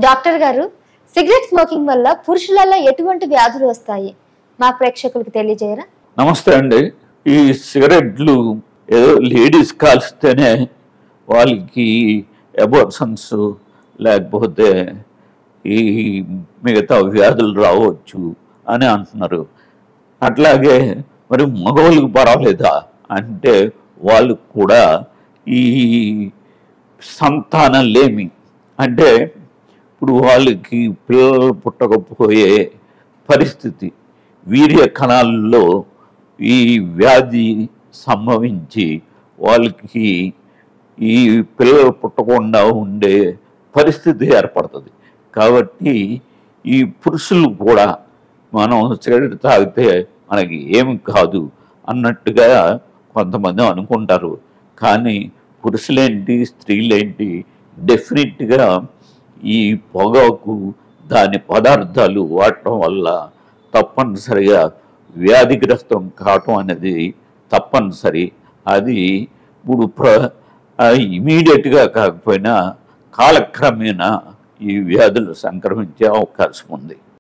Doctor గారు, cigarette smoking వల్ల పురుషులలో ఎటువంటి వ్యాధులు వస్తాయి? మా ప్రేక్షకులకు తెలియజేయరా? నమస్తే అండి. ఈ సిగరెట్లు ఏదో లేడీస్ కాల్స్తేనే వాళ్ళకి అబార్షన్స్ లేకపోతే ఈ మిగతా వ్యాధులు రావచ్చు అని అంటున్నారు. అట్లాగే మరి మగవాళ్ళకి పర్వాలేదా అంటే వాళ్ళకు కూడా ఈ సంతానం లేమి అంటే ఇప్పుడు వాళ్ళకి పిల్లలు పుట్టకపోయే పరిస్థితి, వీర్య కణాల్లో ఈ వ్యాధి సంభవించి వాళ్ళకి ఈ పిల్లలు పుట్టకుండా ఉండే పరిస్థితి ఏర్పడుతుంది. కాబట్టి ఈ పురుషులు కూడా మనం సిగరెట్ తాగితే మనకి ఏమి కాదు అన్నట్టుగా కొంతమంది అనుకుంటారు. కానీ పురుషులేంటి స్త్రీలేంటి డెఫినెట్గా ఈ పొగాకు దాని పదార్థాలు వాడటం వల్ల తప్పనిసరిగా వ్యాధిగ్రస్తం కావటం అనేది తప్పనిసరి. అది ఇప్పుడు ఇమీడియట్గా కాకపోయినా కాలక్రమేణా ఈ వ్యాధులు సంక్రమించే అవకాశం ఉంది.